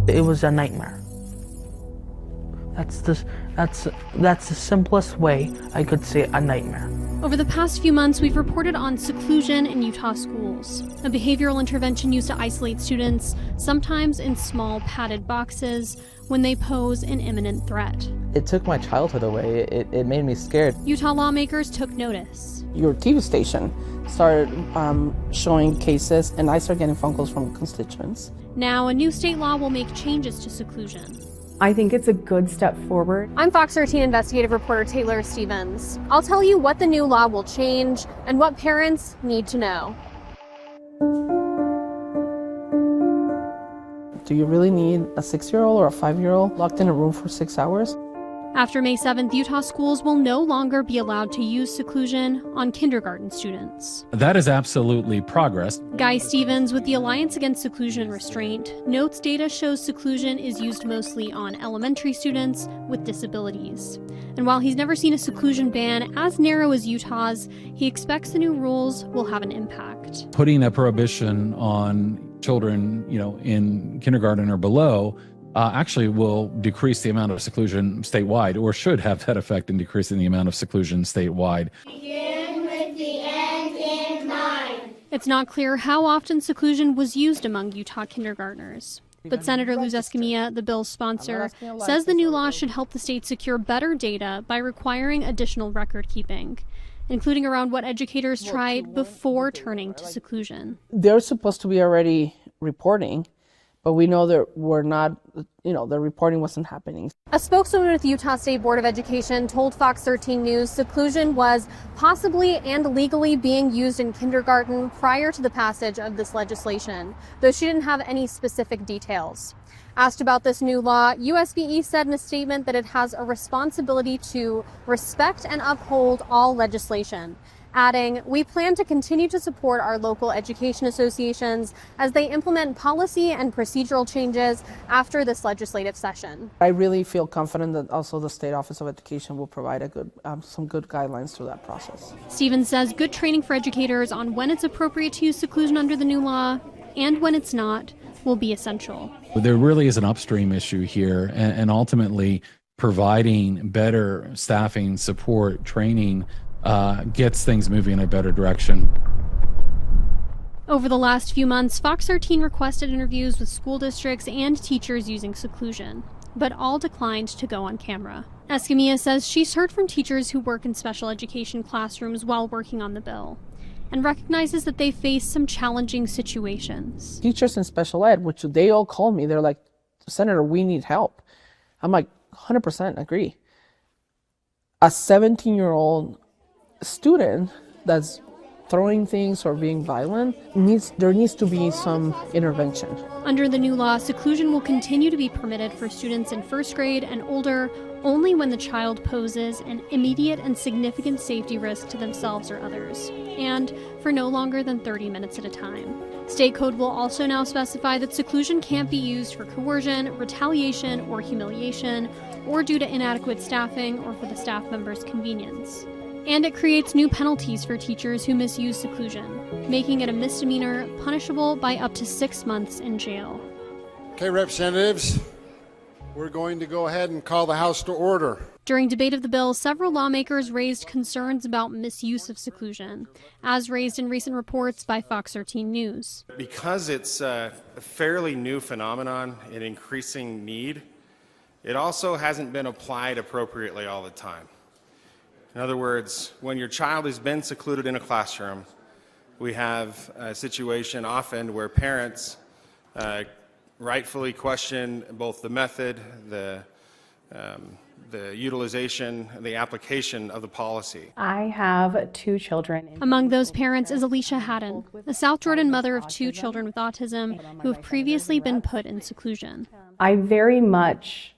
It was a nightmare. That's the simplest way I could say a nightmare. Over the past few months, we've reported on seclusion in Utah schools, a behavioral intervention used to isolate students, sometimes in small padded boxes, when they pose an imminent threat. It took my childhood away. It made me scared. Utah lawmakers took notice. Your TV station started showing cases, and I started getting phone calls from constituents. Now, a new state law will make changes to seclusion. I think it's a good step forward. I'm Fox 13 investigative reporter Taylor Stevens. I'll tell you what the new law will change and what parents need to know. Do you really need a 6-year-old or a 5-year-old locked in a room for 6 hours? After May 7th, Utah schools will no longer be allowed to use seclusion on kindergarten students. That is absolutely progress. Guy Stevens with the Alliance Against Seclusion and Restraint notes data shows seclusion is used mostly on elementary students with disabilities. And while he's never seen a seclusion ban as narrow as Utah's, he expects the new rules will have an impact. Putting a prohibition on children, in kindergarten or below actually will decrease the amount of seclusion statewide, or should have that effect in decreasing the amount of seclusion statewide. Begin with the end in mind. It's not clear how often seclusion was used among Utah kindergartners. But Senator Luz Escamilla, the bill's sponsor, says the new law should help the state secure better data by requiring additional record keeping, including around what educators tried before turning to seclusion. They're supposed to be already reporting, but we know that we're not, the reporting wasn't happening. A spokeswoman with the Utah State Board of Education told Fox 13 News seclusion was possibly and legally being used in kindergarten prior to the passage of this legislation, though she didn't have any specific details. Asked about this new law, USBE said in a statement that it has a responsibility to respect and uphold all legislation, adding, "We plan to continue to support our local education associations as they implement policy and procedural changes after this legislative session." I really feel confident that also the State Office of Education will provide some good guidelines through that process. Stevens says good training for educators on when it's appropriate to use seclusion under the new law and when it's not will be essential. There really is an upstream issue here, and ultimately providing better staffing, support, training gets things moving in a better direction. Over the last few months, Fox 13 requested interviews with school districts and teachers using seclusion, but all declined to go on camera. Escamilla says she's heard from teachers who work in special education classrooms while working on the bill, and recognizes that they face some challenging situations. Teachers in special ed, which they all call me, they're like, "Senator, we need help." I'm like, 100% agree. A 17-year-old student that's throwing things or being violent, there needs to be some intervention. Under the new law, seclusion will continue to be permitted for students in first grade and older only when the child poses an immediate and significant safety risk to themselves or others, and for no longer than 30 minutes at a time. State code will also now specify that seclusion can't be used for coercion, retaliation, or humiliation, or due to inadequate staffing or for the staff member's convenience. And it creates new penalties for teachers who misuse seclusion, making it a misdemeanor punishable by up to 6 months in jail. Okay, Representatives, we're going to go ahead and call the House to order. During debate of the bill, several lawmakers raised concerns about misuse of seclusion, as raised in recent reports by Fox 13 News. Because it's a fairly new phenomenon in increasing need, it also hasn't been applied appropriately all the time. In other words, when your child has been secluded in a classroom, we have a situation often where parents rightfully question both the method, the utilization, the application of the policy. I have 2 children. Among those parents is Alicia Haddon, a South Jordan mother of 2 children with autism who have previously been put in seclusion. I very much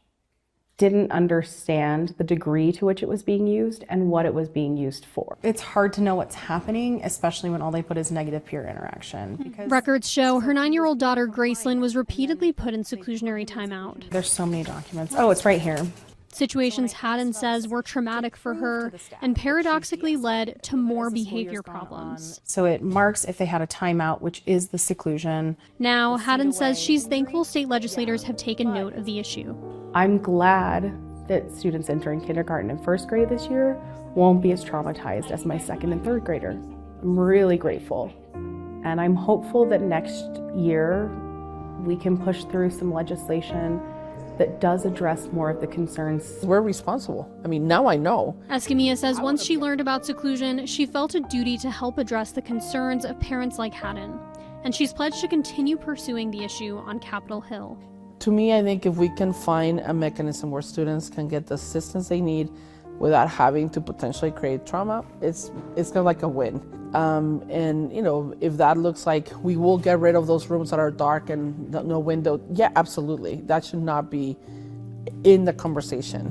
didn't understand the degree to which it was being used and what it was being used for. It's hard to know what's happening, especially when all they put is negative peer interaction. Records show her 9-year-old daughter Gracelyn was repeatedly put in seclusionary timeout. There's so many documents. Oh, it's right here. Situations Haddon says were traumatic for her and paradoxically led to more behavior problems. So it marks if they had a timeout, which is the seclusion. Now, Haddon says she's thankful state legislators have taken note of the issue. I'm glad that students entering kindergarten and first grade this year won't be as traumatized as my second and third grader. I'm really grateful. And I'm hopeful that next year we can push through some legislation that does address more of the concerns. We're responsible. I mean, now I know. Escamilla says once she learned about seclusion, she felt a duty to help address the concerns of parents like Haddon. And she's pledged to continue pursuing the issue on Capitol Hill. To me, I think if we can find a mechanism where students can get the assistance they need without having to potentially create trauma, it's kind of like a win. And you know, if that looks like we will get rid of those rooms that are dark and no window, yeah, absolutely. That should not be in the conversation.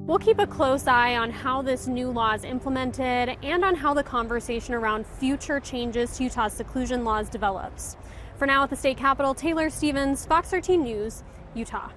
We'll keep a close eye on how this new law is implemented and on how the conversation around future changes to Utah's seclusion laws develops. For now at the state capitol, Taylor Stevens, Fox 13 News, Utah.